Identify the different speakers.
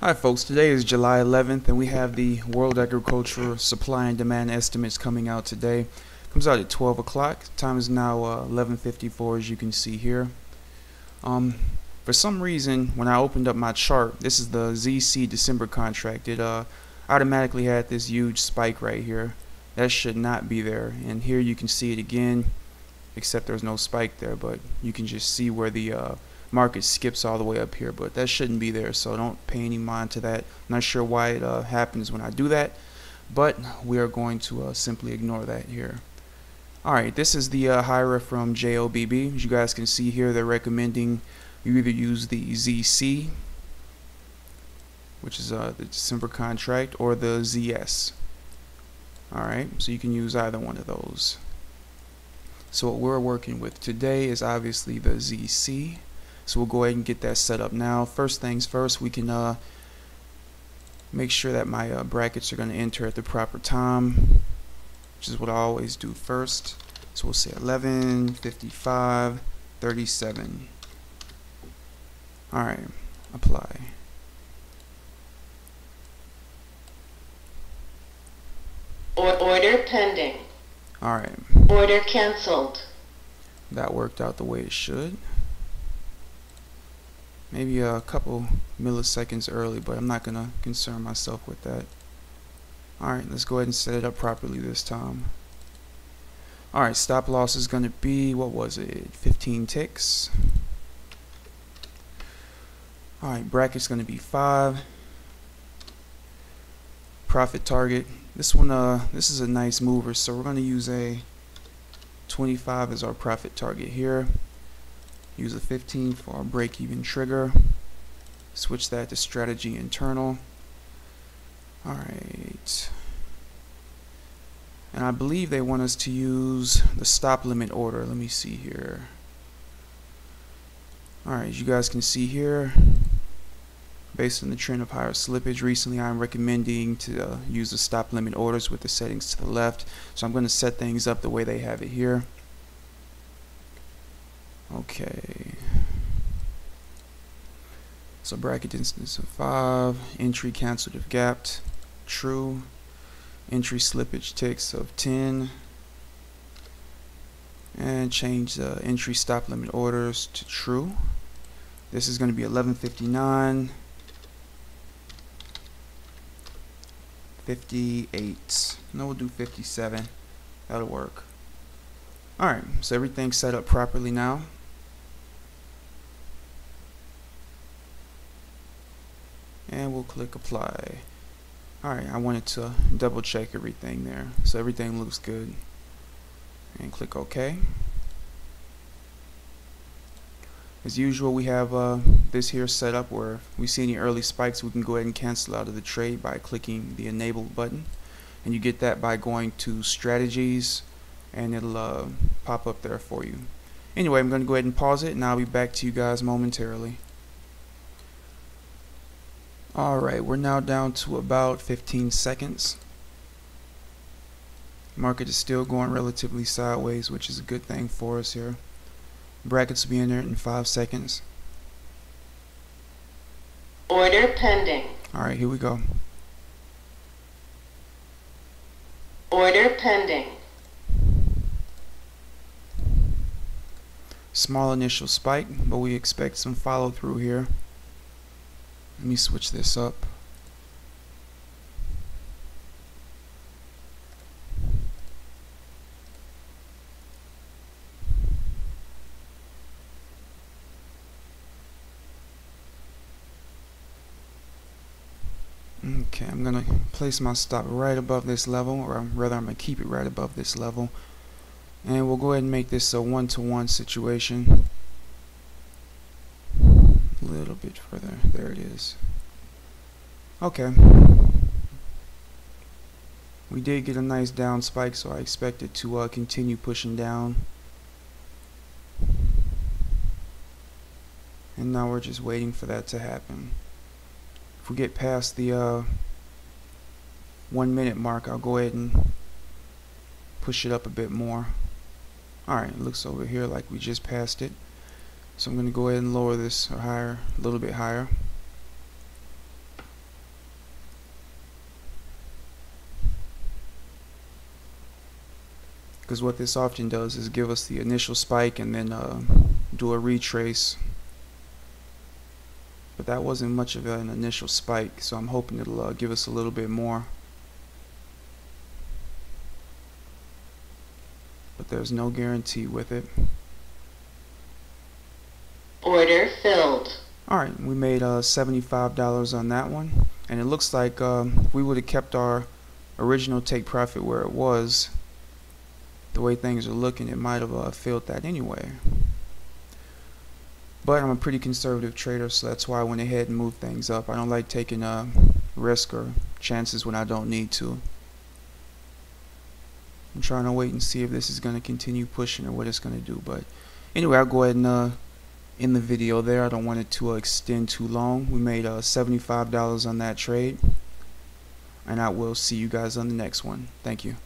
Speaker 1: Hi folks, today is July 11th and we have the World Agricultural Supply and Demand Estimates coming out today. Comes out at 12 o'clock. Time is now 11:54 as you can see here. For some reason, when I opened up my chart, this is the ZC December contract, it automatically had this huge spike right here. That should not be there. And here you can see it again, except there's no spike there, but you can just see where the market skips all the way up here, but that shouldn't be there, so don't pay any mind to that. I'm not sure why it happens when I do that, but we are going to simply ignore that here. Alright, this is the HIRA from JOBB. As you guys can see here, they're recommending you either use the ZC, which is the December contract, or the ZS. Alright, so you can use either one of those. So what we're working with today is obviously the ZC. So we'll go ahead and get that set up now. First things first, we can make sure that my brackets are going to enter at the proper time, which is what I always do first. So we'll say 11:55:37. Alright, apply.
Speaker 2: Order pending.
Speaker 1: Alright.
Speaker 2: Order cancelled.
Speaker 1: That worked out the way it should. Maybe a couple milliseconds early, but I'm not going to concern myself with that. Alright, let's go ahead and set it up properly this time. Alright, stop loss is going to be, what was it, 15 ticks. Alright, bracket's going to be 5. Profit target. This one, this is a nice mover, so we're going to use a 25 as our profit target here. Use a 15 for our break-even trigger. Switch that to strategy internal. Alright. And I believe they want us to use the stop limit order. Let me see here. Alright, as you guys can see here, based on the trend of higher slippage recently, I'm recommending to use the stop limit orders with the settings to the left. So I'm going to set things up the way they have it here. Okay. So bracket distance of 5, entry cancelled if gapped, true. Entry slippage ticks of 10, and change the entry stop limit orders to true. This is going to be 11:59. 58. No, we'll do 57. That'll work. Alright, so everything's set up properly now. And we'll click apply. Alright, I wanted to double check everything there. So everything looks good. And click OK. As usual, we have this here set up where if we see any early spikes, we can go ahead and cancel out of the trade by clicking the enable button. And you get that by going to strategies, and it'll pop up there for you. Anyway, I'm going to go ahead and pause it, and I'll be back to you guys momentarily. Alright, we're now down to about 15 seconds. Market is still going relatively sideways, which is a good thing for us here. Brackets will be in there in 5 seconds.
Speaker 2: Order pending.
Speaker 1: Alright, here we go.
Speaker 2: Order pending.
Speaker 1: Small initial spike, but we expect some follow through here. Let me switch this up. Okay, I'm going to place my stop right above this level, or rather I'm going to keep it right above this level. And we'll go ahead and make this a one-to-one situation. A little bit further. There it is. Okay. We did get a nice down spike, so I expect it to continue pushing down. And now we're just waiting for that to happen. If we get past the 1 minute mark, I'll go ahead and push it up a bit more. Alright, it looks over here like we just passed it. So I'm going to go ahead and lower this higher, a little bit higher. because what this often does is give us the initial spike and then do a retrace. But that wasn't much of an initial spike, so I'm hoping it'll give us a little bit more. But there's no guarantee with it.
Speaker 2: Order filled.
Speaker 1: Alright, we made $75 on that one, and it looks like if we would have kept our original take profit where it was, the way things are looking, it might have filled that anyway. But I'm a pretty conservative trader, so that's why I went ahead and moved things up. I don't like taking risk or chances when I don't need to. I'm trying to wait and see if this is going to continue pushing or what it's going to do. But anyway, I'll go ahead and end the video there. I don't want it to extend too long. We made $75 on that trade, and I will see you guys on the next one. Thank you.